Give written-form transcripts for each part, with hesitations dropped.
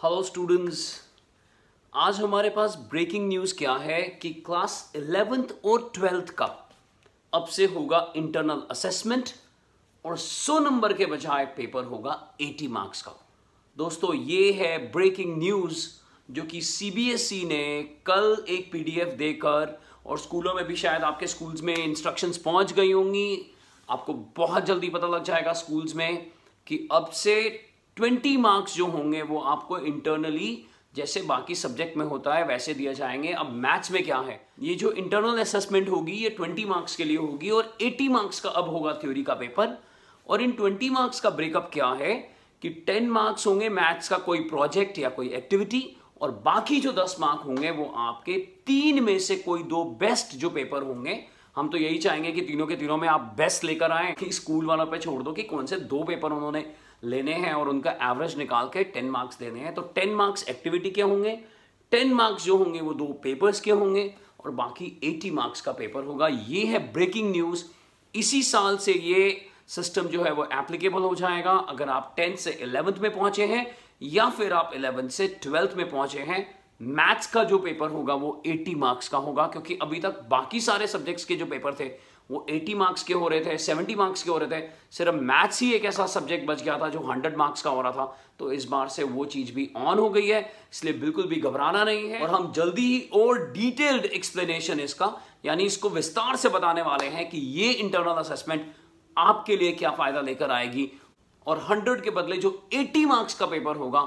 Hello students, आज हमारे पास breaking news क्या है कि क्लास 11th और 12th का अब से होगा इंटरनल असेसमेंट और 100 नंबर के बजाय पेपर होगा 80 मार्क्स का। दोस्तों, ये है ब्रेकिंग न्यूज़ जो कि सीबीएसई ने कल एक पीडीएफ देकर, और स्कूलों में भी शायद आपके स्कूल्स में इंस्ट्रक्शंस पहुंच गई होंगी। आपको बहुत जल्दी पता लग जाएगा स्कूल्स में कि अब से 20 मार्क्स जो होंगे वो आपको इंटरनली जैसे बाकी सब्जेक्ट में होता है वैसे दिए जाएंगे। अब मैथ्स में क्या है, ये जो इंटरनल असेसमेंट होगी ये 20 मार्क्स के लिए होगी और 80 मार्क्स का अब होगा थ्योरी का पेपर। और इन 20 मार्क्स का ब्रेकअप क्या है कि 10 मार्क्स होंगे मैथ्स का कोई प्रोजेक्ट या कोई एक्टिविटी, और बाकी जो 10 मार्क होंगे वो आपके 3 में से कोई 2 बेस्ट जो पेपर होंगे। हम तो यही चाहेंगे कि तीनों के तीनों में आप बेस्ट लेकर आए, कि स्कूल वालों पे छोड़ दो कि कौन से 2 पेपर उन्होंने लेने हैं और उनका एवरेज निकाल के 10 मार्क्स देने हैं। तो 10 मार्क्स एक्टिविटी के होंगे, 10 मार्क्स जो होंगे वो 2 पेपर्स के होंगे और बाकी 80 मार्क्स का पेपर होगा। ये है ब्रेकिंग न्यूज़। इसी साल से ये सिस्टम जो है वो एप्लीकेबल हो जाएगा अगर आप 10th से 11th में पहुंचे हैं या फिर आप 11th से 12th में पहुंचे हैं। मैथ्स का जो पेपर होगा वो 80 मार्क्स का होगा, क्योंकि अभी तक बाकी सारे सब्जेक्ट्स के जो पेपर थे वो 80 मार्क्स के हो रहे थे, 70 मार्क्स के हो रहे थे। सिर्फ मैथ्स ही एक ऐसा सब्जेक्ट बच गया था जो 100 मार्क्स का हो रहा था। तो इस बार से वो चीज़ भी ऑन हो गई है, इसलिए बिल्कुल भी घबराना नहीं है। और हम जल्दी ही और डिटेल्ड एक्सप्लेनेशन इसका, यानी इसको विस्तार से बताने वाले हैं कि ये इंटरनल असेसमेंट आपके लिए क्या फ़ायदा लेकर आएगी और 100 के बदले जो 80 मार्क्स का पेपर होगा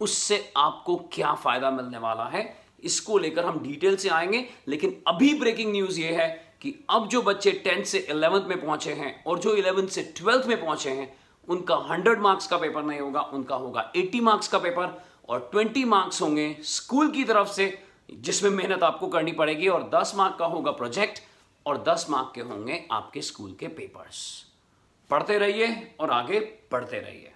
उससे आपको क्या फ़ायदा मिलने वाला है। इसको लेकर हम डिटेल से आएंगे। लेकिन अभी ब्रेकिंग न्यूज़ ये है कि अब जो बच्चे 10th से 11th में पहुंचे हैं और जो 11th से 12th में पहुंचे हैं उनका 100 मार्क्स का पेपर नहीं होगा, उनका होगा 80 मार्क्स का पेपर। और 20 मार्क्स होंगे स्कूल की तरफ से जिसमें मेहनत आपको करनी पड़ेगी, और 10 मार्क का होगा प्रोजेक्ट और 10 मार्क के होंगे आपके स्कूल के पेपर्स। पढ़ते रहिए और आगे बढ़ते रहिए।